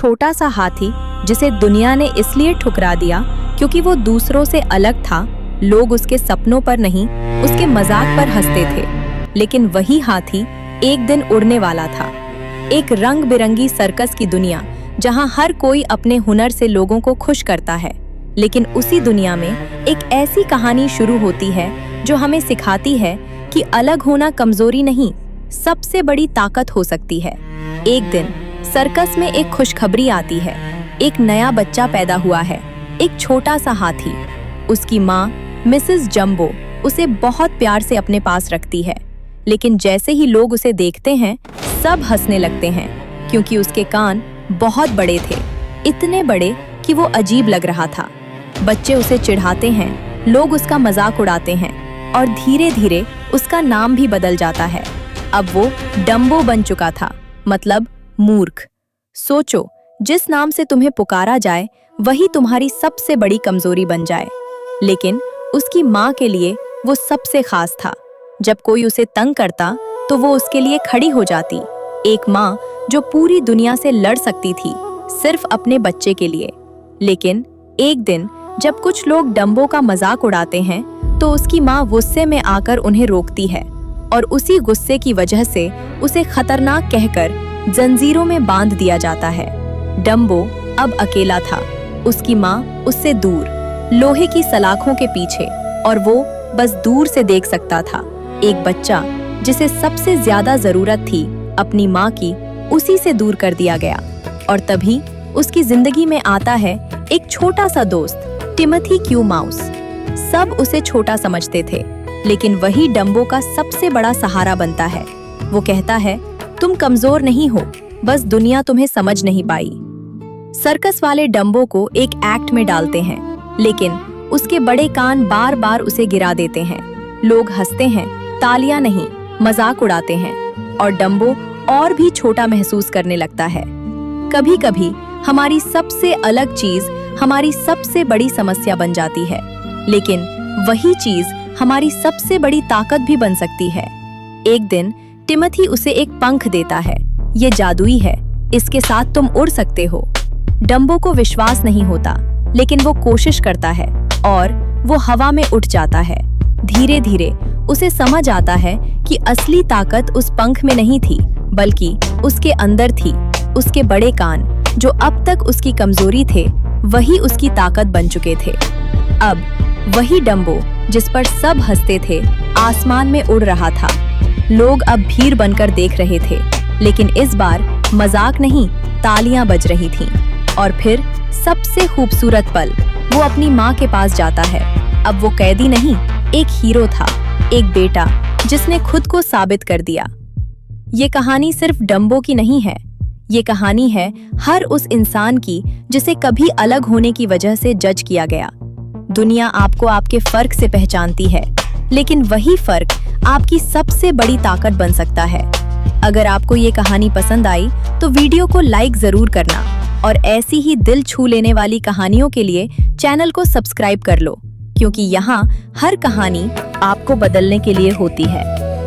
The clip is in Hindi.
छोटा सा हाथी जिसे दुनिया ने इसलिए ठुकरा दिया क्योंकि वो दूसरों से अलग था। लोग उसके सपनों पर नहीं, उसके मजाक पर हंसते थे। लेकिन वही हाथी एक दिन उड़ने वाला था। एक रंग बिरंगी सर्कस की दुनिया जहां हर कोई अपने हुनर से लोगों को खुश करता है। लेकिन उसी दुनिया में एक ऐसी कहानी शुरू होती है जो हमें सिखाती है कि अलग होना कमजोरी नहीं, सबसे बड़ी ताकत हो सकती है। एक दिन सर्कस में एक खुशखबरी आती है। एक नया बच्चा पैदा हुआ है, एक छोटा सा हाथी। उसकी माँ मिसेस जंबो उसे बहुत प्यार से अपने पास रखती है। लेकिन जैसे ही लोग उसे देखते हैं, सब हंसने लगते हैं क्योंकि उसके कान बहुत बड़े थे, इतने बड़े कि वो अजीब लग रहा था। बच्चे उसे चिढ़ाते हैं, लोग उसका मजाक उड़ाते हैं और धीरे धीरे उसका नाम भी बदल जाता है। अब वो डम्बो बन चुका था, मतलब मूर्ख। सोचो, जिस नाम से तुम्हें पुकारा जाए वही तुम्हारी सबसे बड़ी कमजोरी बन जाए। लेकिन उसकी माँ के लिए वो सबसे खास था। जब कोई उसे तंग करता तो वो उसके लिए खड़ी हो जाती। एक माँ जो पूरी दुनिया से लड़ सकती थी सिर्फ अपने बच्चे के लिए। लेकिन एक दिन जब कुछ लोग डम्बो का मजाक उड़ाते हैं तो उसकी माँ गुस्से में आकर उन्हें रोकती है और उसी गुस्से की वजह से उसे खतरनाक कहकर जंजीरों में बांध दिया जाता है। डम्बो अब अकेला था, उसकी माँ उससे दूर, लोहे की सलाखों के पीछे, और वो बस दूर से देख सकता था। एक बच्चा जिसे सबसे ज्यादा जरूरत थी अपनी माँ की, उसी से दूर कर दिया गया। और तभी उसकी जिंदगी में आता है एक छोटा सा दोस्त, टिमोथी क्यू माउस। सब उसे छोटा समझते थे, लेकिन वही डम्बो का सबसे बड़ा सहारा बनता है। वो कहता है, तुम कमजोर नहीं हो, बस दुनिया तुम्हें समझ नहीं पाई। सर्कस वाले डम्बो को एक एक्ट में डालते हैं, लेकिन उसके बड़े कान बार बार उसे गिरा देते हैं। लोग हंसते हैं, तालियां नहीं, मजाक उड़ाते हैं और डम्बो और भी छोटा महसूस करने लगता है। कभी कभी हमारी सबसे अलग चीज हमारी सबसे बड़ी समस्या बन जाती है, लेकिन वही चीज हमारी सबसे बड़ी ताकत भी बन सकती है। एक दिन टिमोथी उसे एक पंख देता है। ये जादुई है, इसके साथ तुम उड़ सकते हो। डम्बो को विश्वास नहीं होता, लेकिन वो कोशिश करता है और वो हवा में उठ जाता है। धीरे धीरे उसे समझ आता है कि असली ताकत उस पंख में नहीं थी, बल्कि उसके अंदर थी। उसके बड़े कान, जो अब तक उसकी कमजोरी थे, वही उसकी ताकत बन चुके थे। अब वही डम्बो जिस पर सब हंसते थे, आसमान में उड़ रहा था। लोग अब भीड़ बनकर देख रहे थे, लेकिन इस बार मजाक नहीं, तालियां बज रही थीं। और फिर सबसे खूबसूरत पल, वो अपनी माँ के पास जाता है। अब वो कैदी नहीं, एक हीरो था, एक बेटा जिसने खुद को साबित कर दिया। ये कहानी सिर्फ डम्बो की नहीं है, ये कहानी है हर उस इंसान की जिसे कभी अलग होने की वजह से जज किया गया। दुनिया आपको आपके फर्क से पहचानती है, लेकिन वही फर्क आपकी सबसे बड़ी ताकत बन सकता है। अगर आपको ये कहानी पसंद आई तो वीडियो को लाइक जरूर करना और ऐसी ही दिल छू लेने वाली कहानियों के लिए चैनल को सब्सक्राइब कर लो, क्योंकि यहाँ हर कहानी आपको बदलने के लिए होती है।